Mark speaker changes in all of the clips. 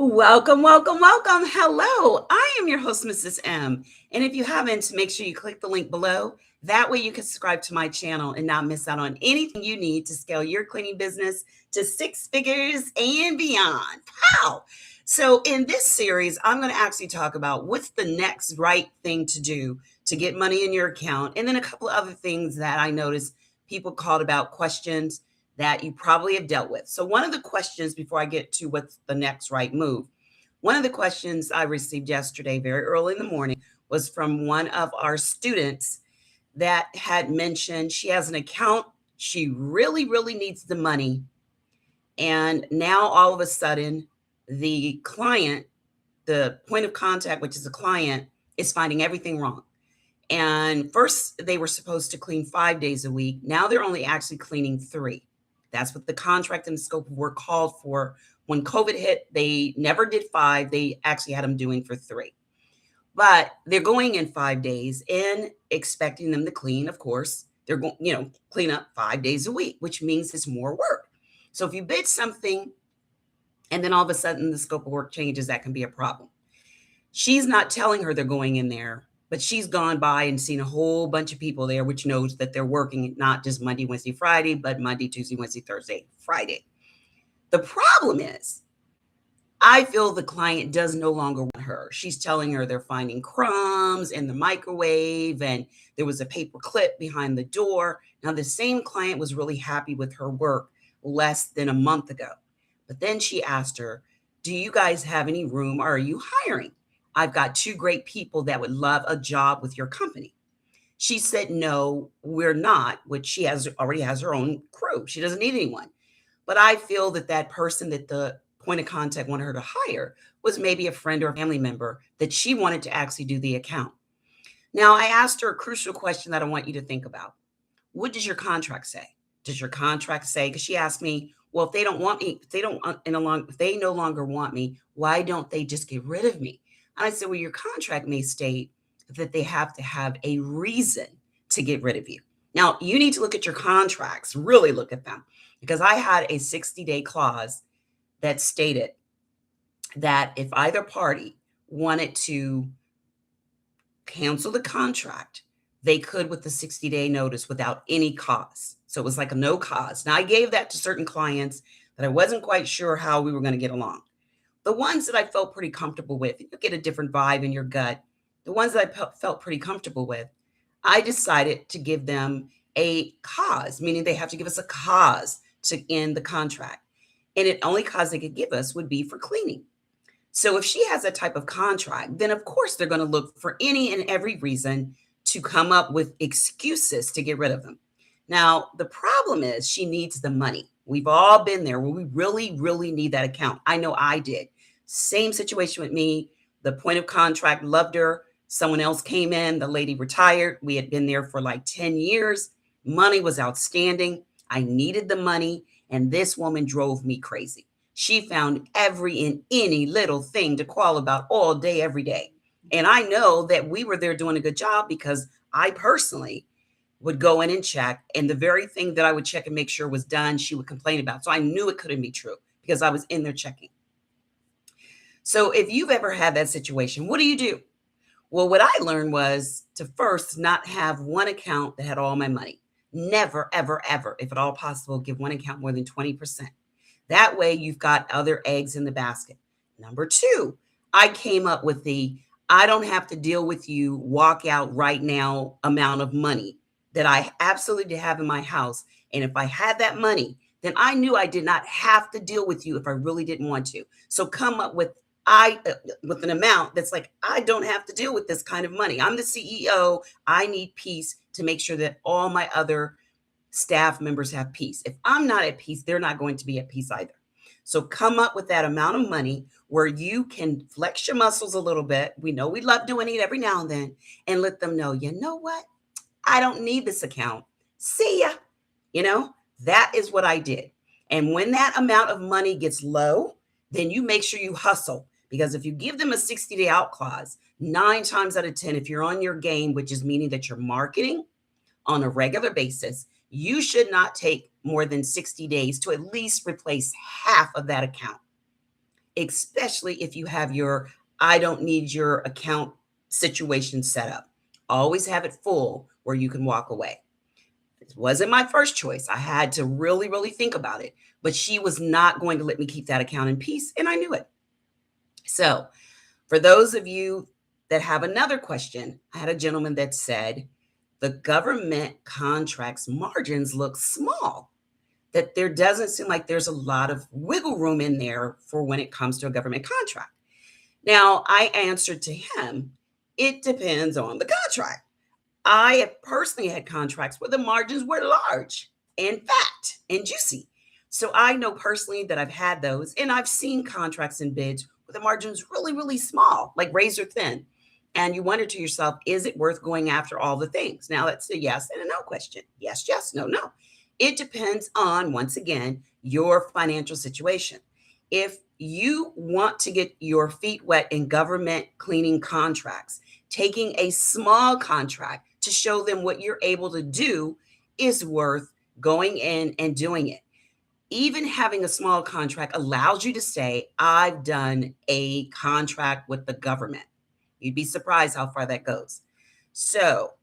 Speaker 1: Welcome, welcome, welcome. Hello, I am your host, Mrs. M. And if you haven't, make sure you click the link below. That way you can subscribe to my channel and not miss out on anything you need to scale your cleaning business to six figures and beyond. How? So, in this series, I'm going to actually talk about what's the next right thing to do to get money in your account, and then a couple of other things that I noticed people called about questions that you probably have dealt with. So, one of the questions before I get to what's the next right move, one of the questions I received yesterday, very early in the morning, was from one of our students that had mentioned she has an account. She really, really needs the money. And now all of a sudden, the client, the point of contact, which is the client, is finding everything wrong. And first, they were supposed to clean 5 days a week. Now they're only actually cleaning three. That's what the contract and the scope of work called for. When COVID hit, they never did five. They actually had them doing for three. But they're going in 5 days and expecting them to clean, of course. They're going, clean up 5 days a week, which means it's more work. So if you bid something and then all of a sudden the scope of work changes, that can be a problem. She's not telling her they're going in there, but she's gone by and seen a whole bunch of people there, which knows that they're working not just Monday, Wednesday, Friday, but Monday, Tuesday, Wednesday, Thursday, Friday. The problem is, I feel the client does no longer want her. She's telling her they're finding crumbs in the microwave and there was a paper clip behind the door. Now, the same client was really happy with her work less than a month ago. But then she asked her, do you guys have any room or are you hiring? I've got two great people that would love a job with your company. She said, no, we're not, which she already has her own crew. She doesn't need anyone. But I feel that that person that the point of contact wanted her to hire was maybe a friend or a family member that she wanted to actually do the account. Now, I asked her a crucial question that I want you to think about. What does your contract say? Does your contract say, because she asked me, well, if they don't want me, if they no longer want me, why don't they just get rid of me? And I said, well, your contract may state that they have to have a reason to get rid of you. Now, you need to look at your contracts, really look at them, because I had a 60-day clause that stated that if either party wanted to cancel the contract, they could with the 60-day notice without any cause. So it was like a no cause. Now, I gave that to certain clients that I wasn't quite sure how we were going to get along. The ones that I felt pretty comfortable with, you get a different vibe in your gut. The ones that I felt pretty comfortable with, I decided to give them a cause, meaning they have to give us a cause to end the contract. And the only cause they could give us would be for cleaning. So if she has that type of contract, then of course they're going to look for any and every reason to come up with excuses to get rid of them. Now, the problem is she needs the money. We've all been there where we really, really need that account. I know I did. Same situation with me. The point of contract loved her. Someone else came in. The lady retired. We had been there for like 10 years. Money was outstanding. I needed the money. And this woman drove me crazy. She found every and any little thing to call about all day, every day. And I know that we were there doing a good job because I personally would go in and check. And the very thing that I would check and make sure was done, she would complain about. So I knew it couldn't be true because I was in there checking. So if you've ever had that situation, what do? Well, what I learned was to first not have one account that had all my money. Never, ever, ever, if at all possible, give one account more than 20%. That way you've got other eggs in the basket. Number two, I came up with I don't have to deal with you walk out right now amount of money that I absolutely have in my house. And if I had that money, then I knew I did not have to deal with you if I really didn't want to. So come up with with an amount that's like, I don't have to deal with this kind of money. I'm the CEO. I need peace to make sure that all my other staff members have peace. If I'm not at peace, they're not going to be at peace either. So come up with that amount of money where you can flex your muscles a little bit. We know we love doing it every now and then, and let them know, you know what? I don't need this account. See ya. That is what I did. And when that amount of money gets low, then you make sure you hustle. Because if you give them a 60-day out clause, 9 times out of 10, if you're on your game, which is meaning that you're marketing on a regular basis, you should not take more than 60 days to at least replace half of that account. especially if you have your I don't need your account situation set up. Always have it full where you can walk away. It wasn't my first choice. I had to really, really think about it, but she was not going to let me keep that account in peace, and I knew it. So, for those of you that have another question, I had a gentleman that said the government contracts margins look small, that there doesn't seem like there's a lot of wiggle room in there for when it comes to a government contract. Now, I answered to him, it depends on the contract. I have personally had contracts where the margins were large and fat and juicy. So I know personally that I've had those, and I've seen contracts and bids where the margins really, really small, like razor thin. And you wonder to yourself, is it worth going after all the things? Now that's a yes and a no question. Yes, yes, no, no. It depends on, once again, your financial situation. If you want to get your feet wet in government cleaning contracts, taking a small contract to show them what you're able to do is worth going in and doing it. Even having a small contract allows you to say, I've done a contract with the government. You'd be surprised how far that goes. So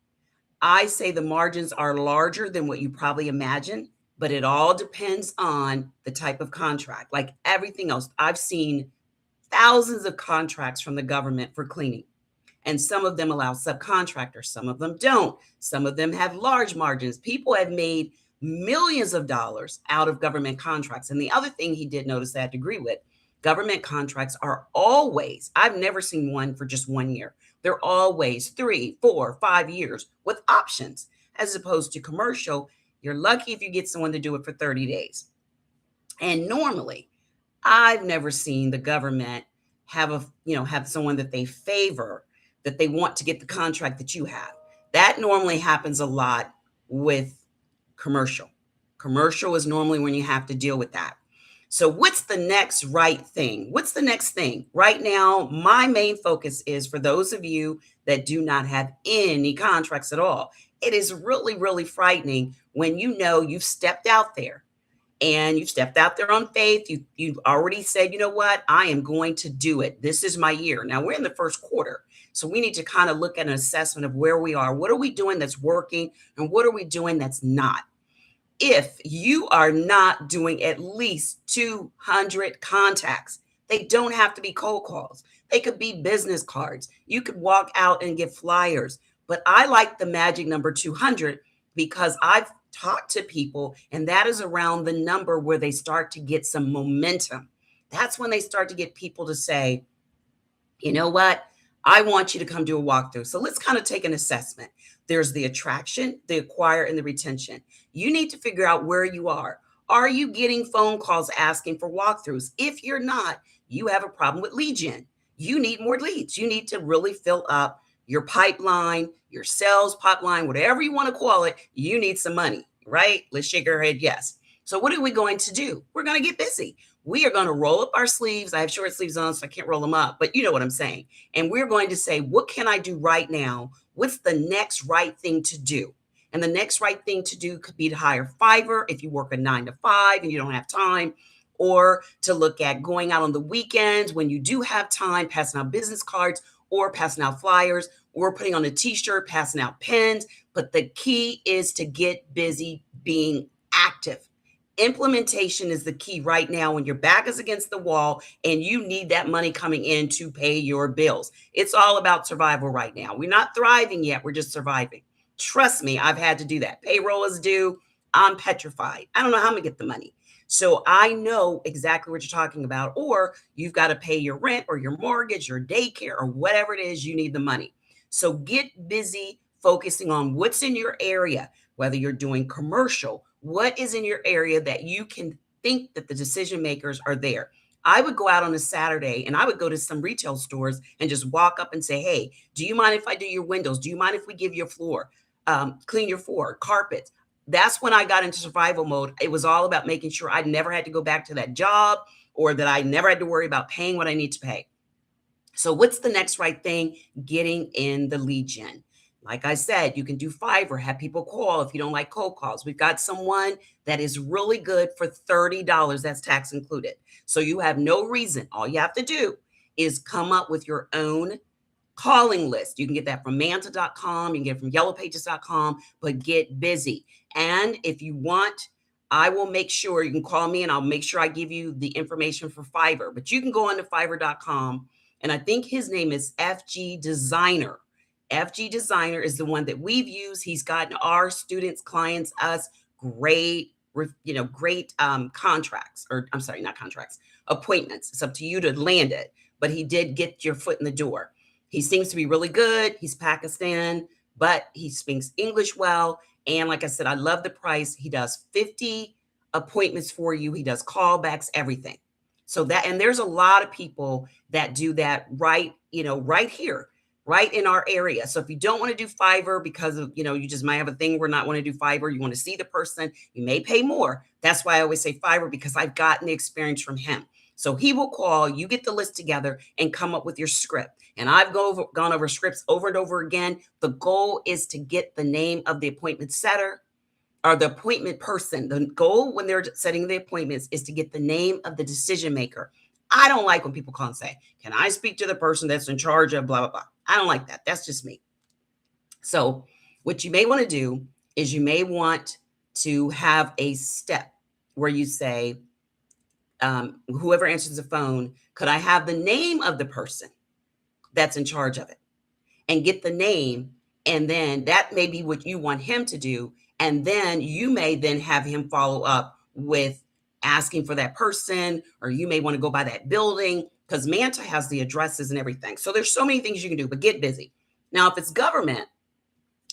Speaker 1: I say the margins are larger than what you probably imagine, but it all depends on the type of contract. Like everything else, I've seen thousands of contracts from the government for cleaning. And some of them allow subcontractors, some of them don't. Some of them have large margins. People have made millions of dollars out of government contracts. And the other thing he did notice that I had to agree with, government contracts are always, I've never seen one for just 1 year. They're always 3, 4, 5 years with options, as opposed to commercial. You're lucky if you get someone to do it for 30 days. And normally, I've never seen the government have someone that they favor, that they want to get the contract that you have. That normally happens a lot with commercial. Commercial is normally when you have to deal with that. So what's the next right thing? What's the next thing? Right now, my main focus is for those of you that do not have any contracts at all. It is really, really frightening when you know you've stepped out there and you've stepped out there on faith. You've already said, you know what? I am going to do it. This is my year. Now we're in the first quarter. So we need to kind of look at an assessment of where we are. What are we doing that's working? And what are we doing that's not? If you are not doing at least 200 contacts, they don't have to be cold calls. They could be business cards. You could walk out and get flyers. But I like the magic number 200 because I've talked to people, and that is around the number where they start to get some momentum. That's when they start to get people to say, you know what? I want you to come do a walkthrough. So let's kind of take an assessment. There's the attraction, the acquire, and the retention. You need to figure out where you are. Are you getting phone calls asking for walkthroughs? If you're not, you have a problem with lead gen. You need more leads. You need to really fill up your pipeline, your sales pipeline, whatever you want to call it. You need some money, right? Let's shake our head yes. So what are we going to do? We're going to get busy. We are going to roll up our sleeves. I have short sleeves on, so I can't roll them up, but you know what I'm saying. And we're going to say, what can I do right now? What's the next right thing to do? And the next right thing to do could be to hire Fiverr if you work a 9 to 5 and you don't have time, or to look at going out on the weekends when you do have time, passing out business cards or passing out flyers or putting on a t-shirt, passing out pens. But the key is to get busy being active. Implementation is the key right now when your back is against the wall and you need that money coming in to pay your bills. It's all about survival right now. We're not thriving yet. We're just surviving. Trust me, I've had to do that. Payroll is due. I'm petrified. I don't know how I'm going to get the money. So I know exactly what you're talking about. Or you've got to pay your rent or your mortgage, your daycare, or whatever it is, you need the money. So get busy focusing on what's in your area, whether you're doing commercial. What is in your area that you can think that the decision makers are there? I would go out on a Saturday and I would go to some retail stores and just walk up and say, hey, do you mind if I do your windows? Do you mind if we give your floor, clean your floor, carpets? That's when I got into survival mode. It was all about making sure I never had to go back to that job or that I never had to worry about paying what I need to pay. So what's the next right thing? Getting in the lead gen. Like I said, you can do Fiverr, have people call if you don't like cold calls. We've got someone that is really good for $30. That's tax included. So you have no reason. All you have to do is come up with your own calling list. You can get that from manta.com, you can get it from yellowpages.com, but get busy. And if you want, I will make sure you can call me and I'll make sure I give you the information for Fiverr. But you can go on to fiverr.com, and I think his name is FG Designer. FG Designer is the one that we've used. He's gotten our students, clients, us great, great contracts, or I'm sorry, not contracts, appointments. It's up to you to land it, but he did get your foot in the door. He seems to be really good. He's Pakistan, but he speaks English well. And like I said, I love the price. He does 50 appointments for you. He does callbacks, everything. So that, and there's a lot of people that do that right here, right in our area. So if you don't want to do Fiverr because of, you just might have a thing where not want to do Fiverr, you want to see the person, you may pay more. That's why I always say Fiverr, because I've gotten the experience from him. So he will call, you get the list together and come up with your script. And I've gone over scripts over and over again. The goal is to get the name of the appointment setter or the appointment person. The goal when they're setting the appointments is to get the name of the decision maker. I don't like when people call and say, can I speak to the person that's in charge of blah, blah, blah. I don't like that. That's just me. So what you may want to do is you may want to have a step where you say, whoever answers the phone, could I have the name of the person that's in charge of it, and get the name? And then that may be what you want him to do. And then you may then have him follow up with asking for that person, or you may want to go by that building because Manta has the addresses and everything. So there's so many things you can do, but get busy. Now, if it's government,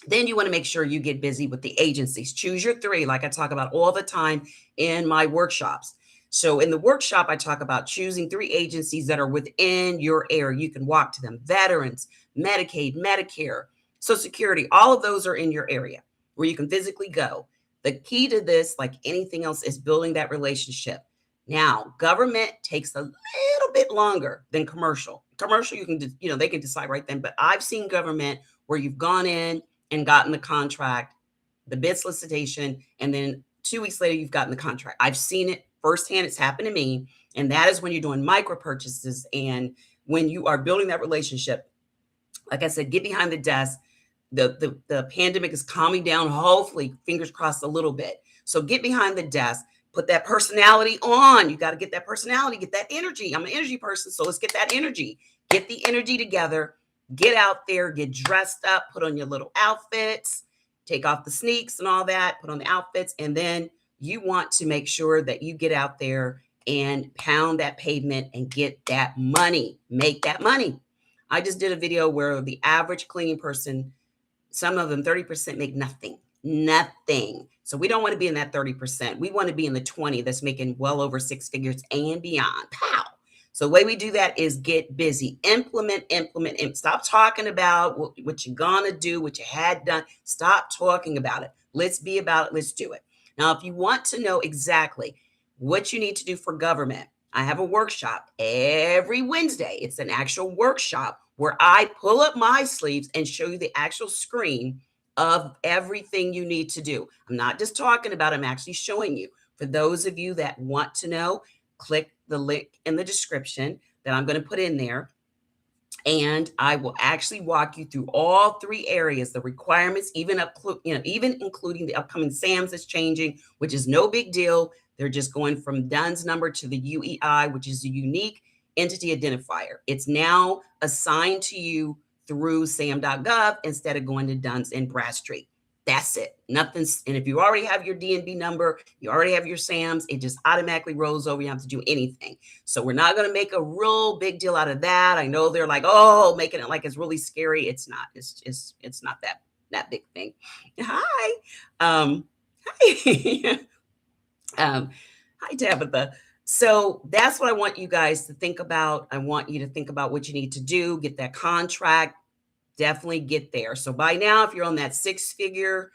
Speaker 1: then you want to make sure you get busy with the agencies. Choose your three, like I talk about all the time in my workshops. So in the workshop, I talk about choosing 3 agencies that are within your area. You can walk to them. Veterans, Medicaid, Medicare, Social Security, all of those are in your area where you can physically go. The key to this, like anything else, is building that relationship. Now, government takes a little bit longer than commercial. Commercial, you can, they can decide right then. But I've seen government where you've gone in and gotten the contract, the bid solicitation, and then 2 weeks later, you've gotten the contract. I've seen it firsthand. It's happened to me. And that is when you're doing micro purchases and when you are building that relationship. Like I said, get behind the desk. The pandemic is calming down, hopefully, fingers crossed, a little bit. So get behind the desk, put that personality on. You got to get that personality, get that energy. I'm an energy person, so let's get that energy. Get the energy together. Get out there, get dressed up, put on your little outfits, take off the sneaks and all that, put on the outfits, and then you want to make sure that you get out there and pound that pavement and get that money, make that money. I just did a video where the average cleaning person, some of them 30% make nothing. So we don't want to be in that 30%. We want to be in the 20 that's making well over 6 figures and beyond. Pow. So the way we do that is get busy, implement, and stop talking about what you're going to do, what you had done. Stop talking about it. Let's be about it. Let's do it. Now, if you want to know exactly what you need to do for government, I have a workshop every Wednesday. It's an actual workshop where I pull up my sleeves and show you the actual screen of everything you need to do. I'm not just talking about it, I'm actually showing you. For those of you that want to know, click the link in the description that I'm going to put in there. And I will actually walk you through all 3 areas, the requirements, even including the upcoming SAMs that's changing, which is no big deal. They're just going from DUNS number to the UEI, which is a unique entity identifier. It's now assigned to you through sam.gov instead of going to DUNS and Bradstreet. That's it. Nothing's, and if you already have your DNB number, you already have your SAMs, it just automatically rolls over. You don't have to do anything. So we're not going to make a real big deal out of that. I know they're like, oh, making it like it's really scary. It's not. It's not that big thing. Hi. Hi. Hi, Tabitha. So that's what I want you guys to think about. I want you to think about what you need to do, get that contract, definitely get there. So by now, if you're on that 6-figure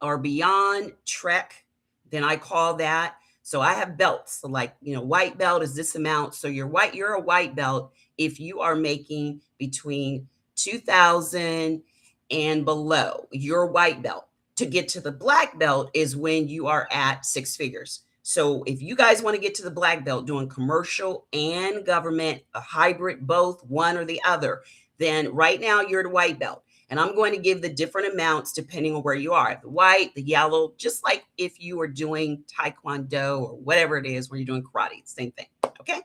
Speaker 1: or beyond trek, then I call that. So I have belts. So like, white belt is this amount. So you're a white belt if you are making between $2,000 and below your white belt. To get to the black belt is when you are at 6 figures. So if you guys want to get to the black belt doing commercial and government, a hybrid, both one or the other, then right now you're the white belt. And I'm going to give the different amounts depending on where you are. The white, the yellow, just like if you are doing taekwondo or whatever it is, where you're doing karate, same thing. Okay.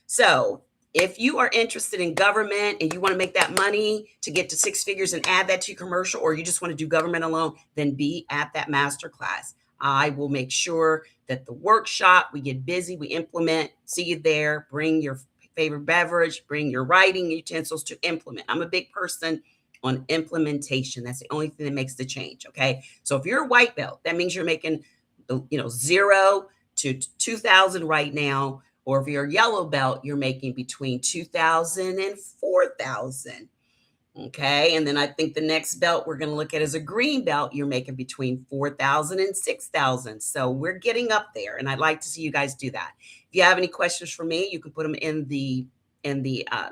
Speaker 1: So if you are interested in government and you want to make that money to get to 6 figures and add that to your commercial, or you just want to do government alone, then be at that masterclass. I will make sure that the workshop, we get busy, we implement, see you there, bring your favorite beverage, bring your writing utensils to implement. I'm a big person on implementation. That's the only thing that makes the change. Okay. So if you're a white belt, that means you're making, 0 to 2,000 right now. Or if you're a yellow belt, you're making between 2,000 and 4,000. Okay. And then I think the next belt we're going to look at is a green belt. You're making between 4,000 and 6,000. So we're getting up there. And I'd like to see you guys do that. If you have any questions for me, you can put them in the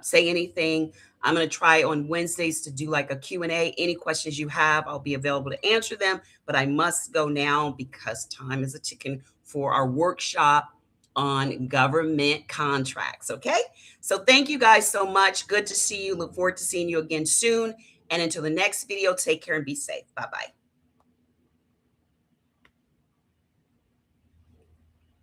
Speaker 1: say anything. I'm going to try on Wednesdays to do like a Q&A. Any questions you have, I'll be available to answer them. But I must go now because time is a ticking for our workshop on government contracts. Okay. So thank you guys so much. Good to see you. Look forward to seeing you again soon. And until the next video, take care and be safe. Bye-bye.